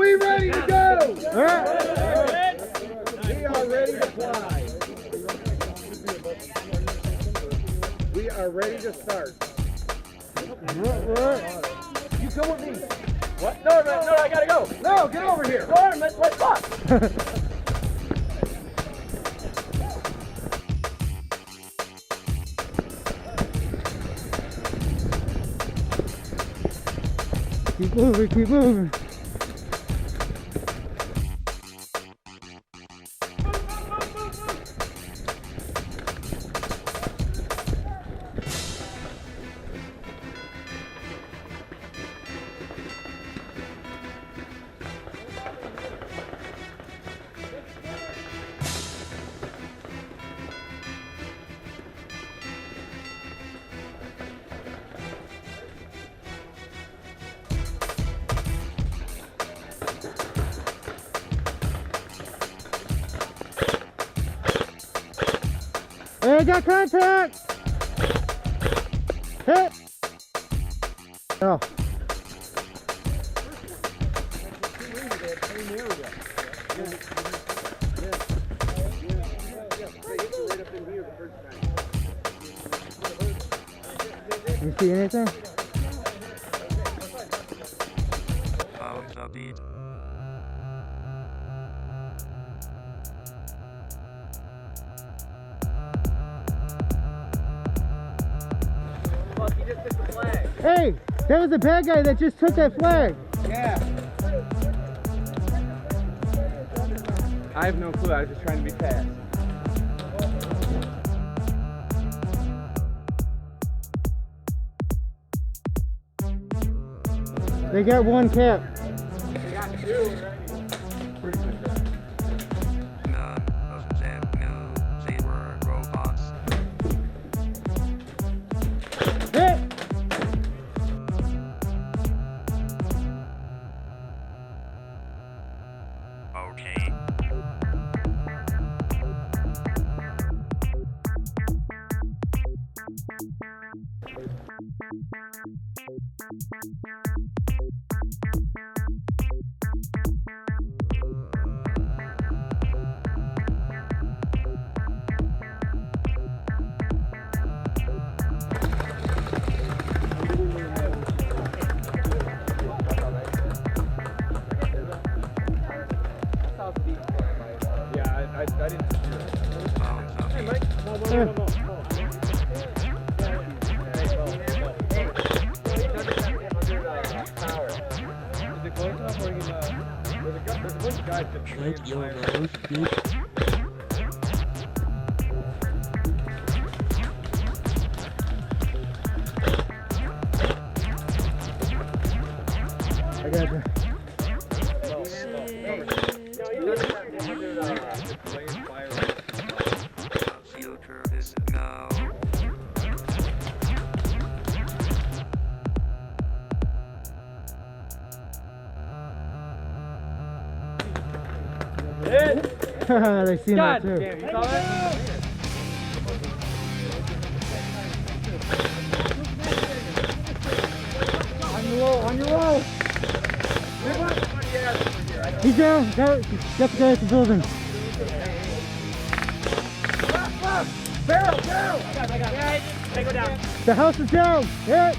we ready to go? All right. We are ready to fly. We are ready to start. You come with me. What? No, I gotta go. No, get over here. Lauren, let's fuck. Keep moving, keep moving. Hey, I got contact! Hit! Oh. You see anything? Follow the beat. Fuck, he just took the flag. Hey, that was the bad guy that just took that flag. Yeah. I have no clue. I was just trying to be fast. They got one cap. They got two. None of them knew they were robots. Hit! Okay. Yeah, I didn't hear it. Follow the Hey, beat. Mike. No. Is it close enough or there's a bunch of guys that I got you. The future is now. They seen that God too. damn, you saw that? On your roll. He's down. Got the guy at the building. Barrel! Yeah, they go down. The house is down. Hit!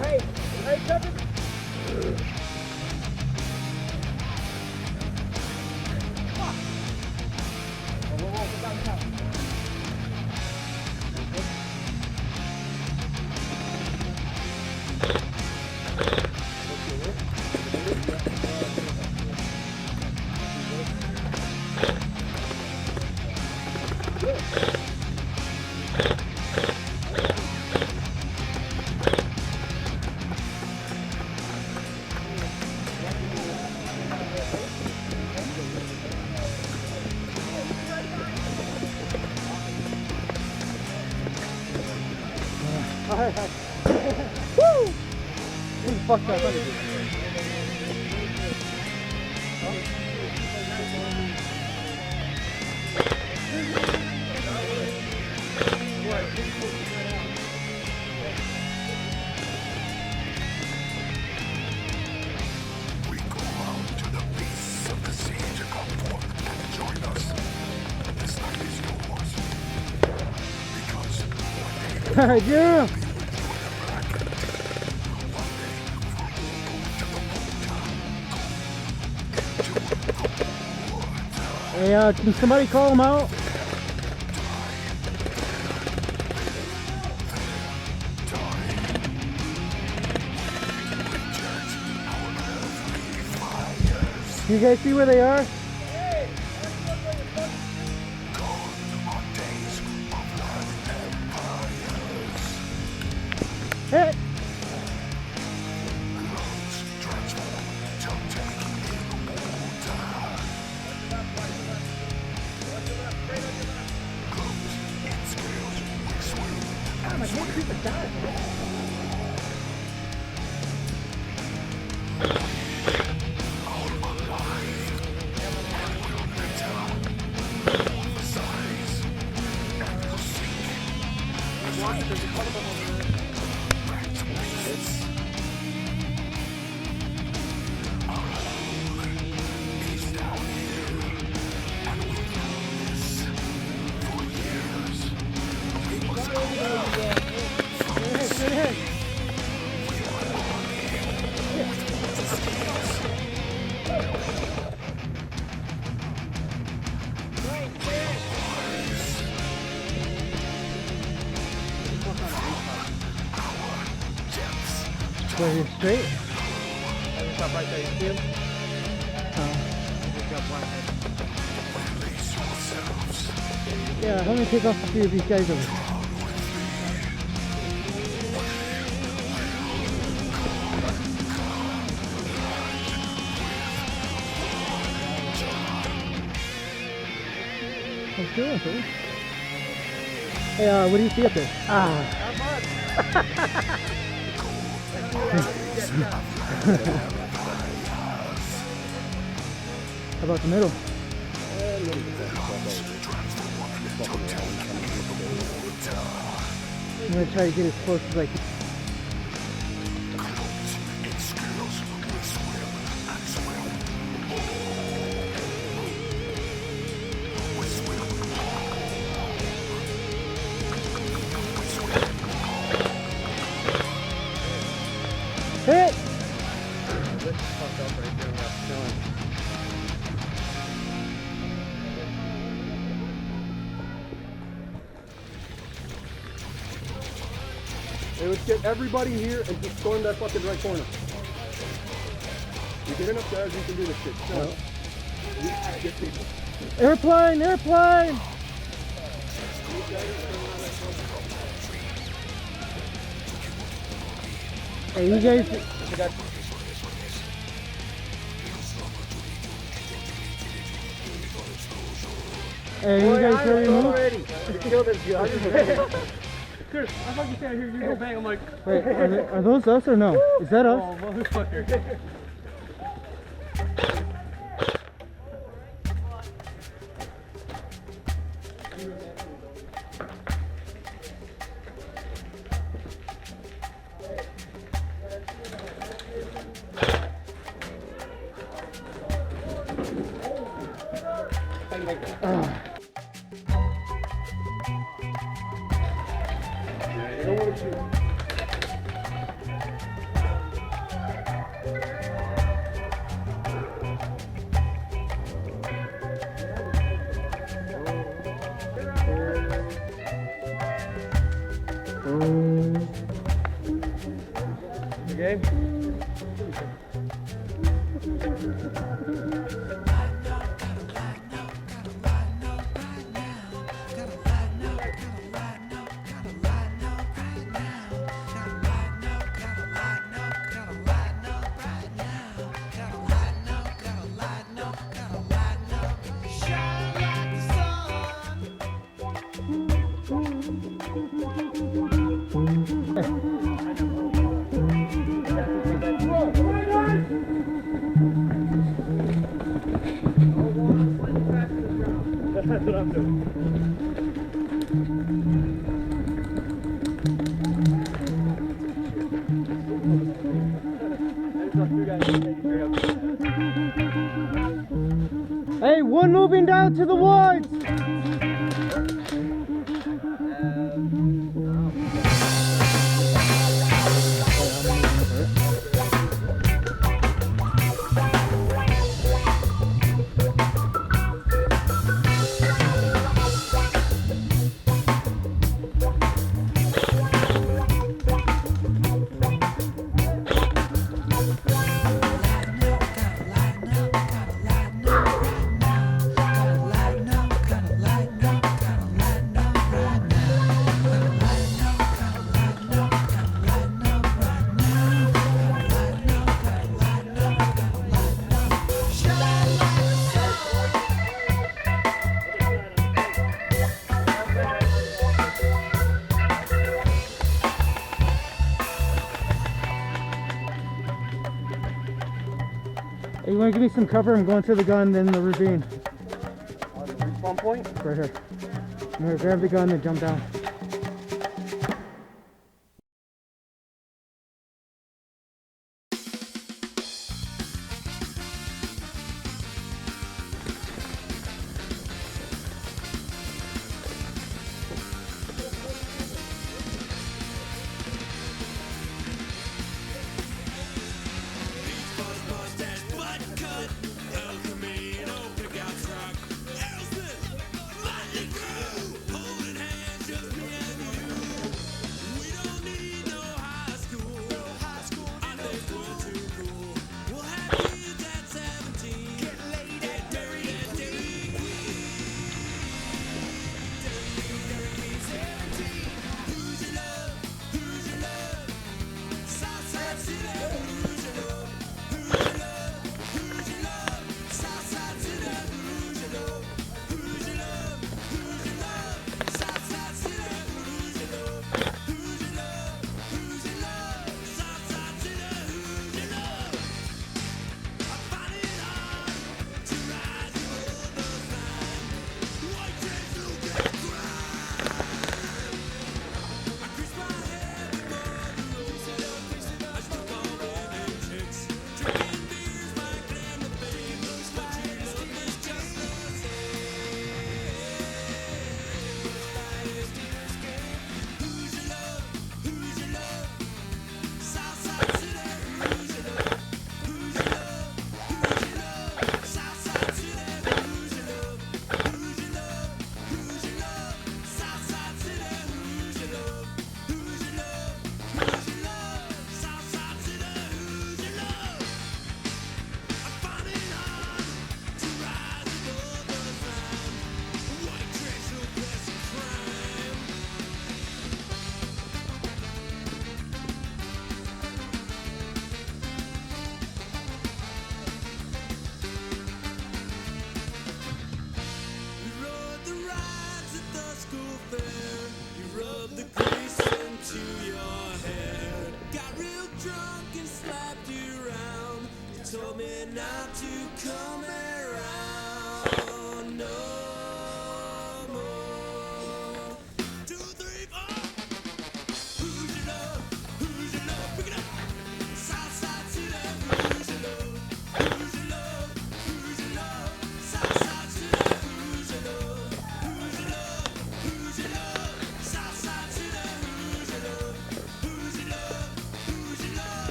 Hey, Kevin! Woo! He's fucked up. We go out Yeah. Hey, can somebody call him out? You guys see where they are? Hey! Wait, you're straight? Stop right there. You see him? Yeah, let me take off a few of these guys over. What's doing, sir? Hey, what do you see up there? How about the middle? I'm gonna try to get as close as I can. Hit! Hey, let's get everybody here and just storm that fucking right corner. You get enough guys, you can do this shit. So, we get people. Airplane! Airplane! Hey, you guys. Hey, you guys ready to move? You killed this guy. Chris, I fucking stand here, you go bang, I'm like... Wait, are those us or no? Is that us? Oh, motherfucker. You don't want to shoot. Okay? That's what I'm doing. Hey, one moving down to the woods! You want to give me some cover? I'm going to the gun, then the ravine. On the respawn point? Right here. I'm going to grab the gun and jump down.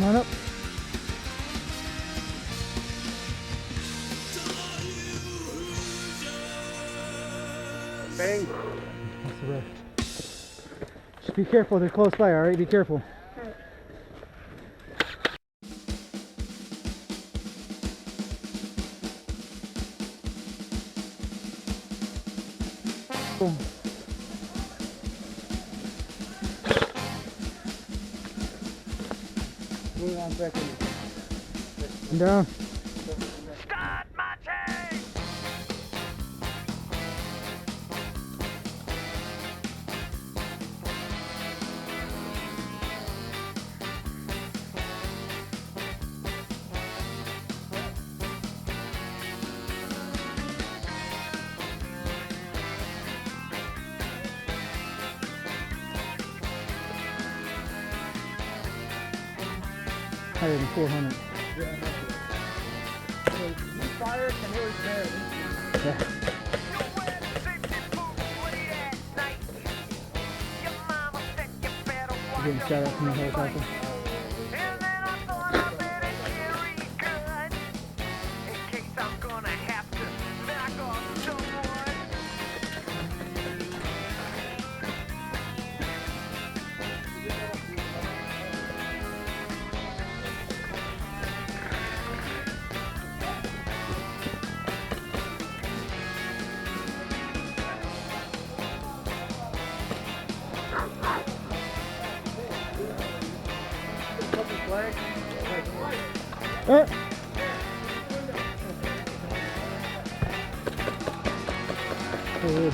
Come on up. Bang. That's the road. Just be careful, they're close by, alright? Be careful. Boom. Moving on back in. And down. Start marching! Higher than 400. You fire can always bear. Yeah. You're getting shot at from the helicopter.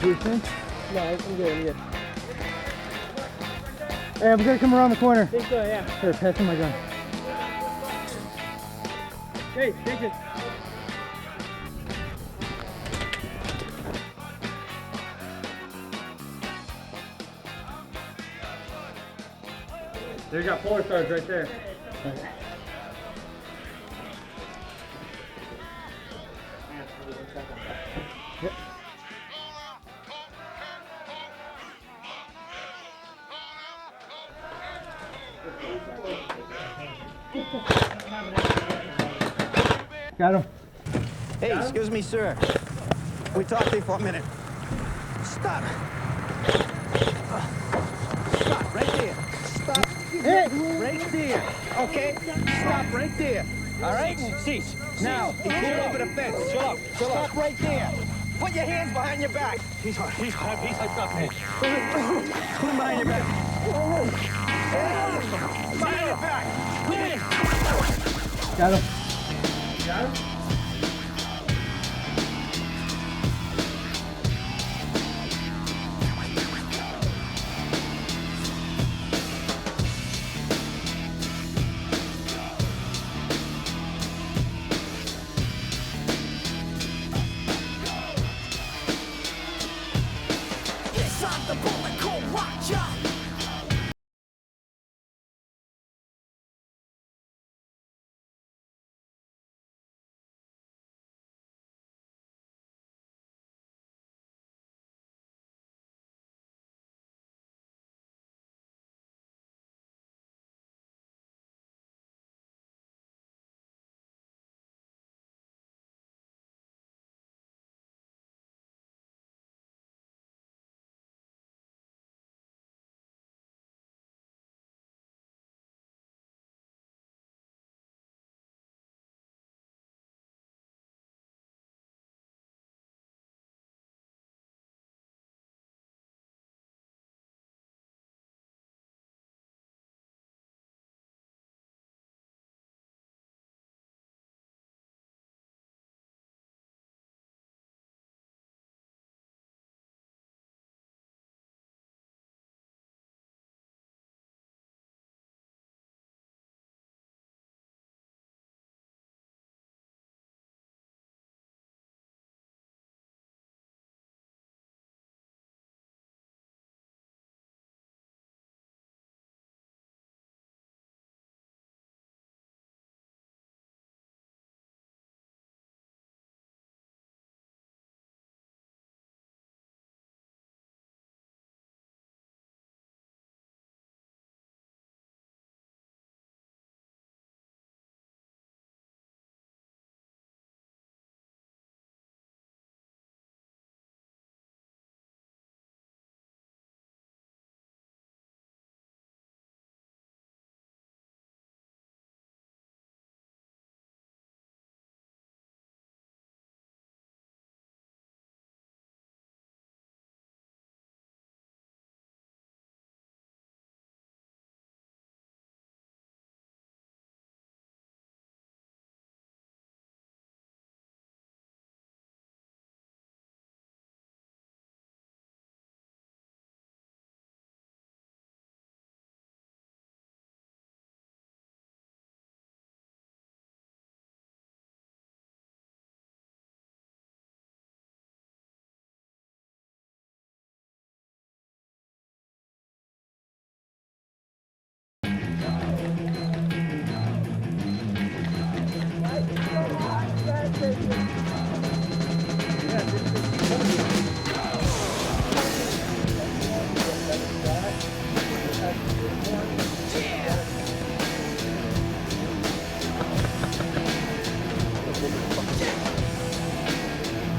Houston. No, I'm good, I'm good. Hey, we gotta come around the corner. I think so, yeah. Here, pass me my gun. Hey, take it. They got Polar Stars right there. Yep. Got him. Hey, excuse me, sir. Can we talk to you for a minute? Stop. Stop right there. Stop. Right there. Okay? Stop right there. All right? Cease. Now, you clear over the fence. Chill out. Stop right there. Put your hands behind your back. He's hot. He's up, man. Put him behind your back. Behind your back. Got him. Got him?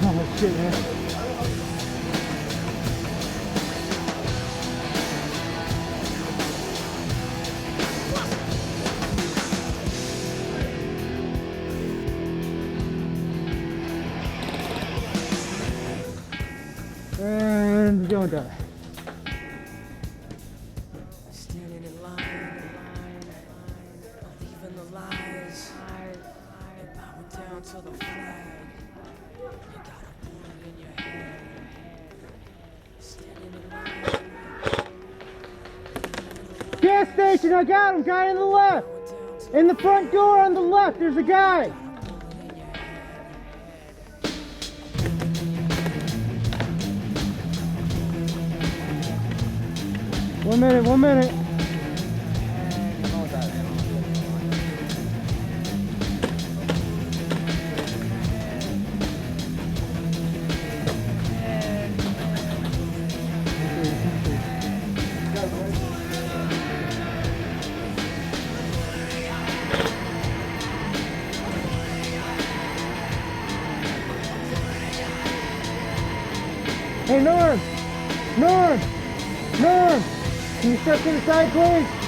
Oh shit, man. And going down. Standing in line, believing the lies. Gas station, I got him, guy on the left. In the front door on the left, there's a guy. One minute. Hey, Norm! Can you step to the side, please?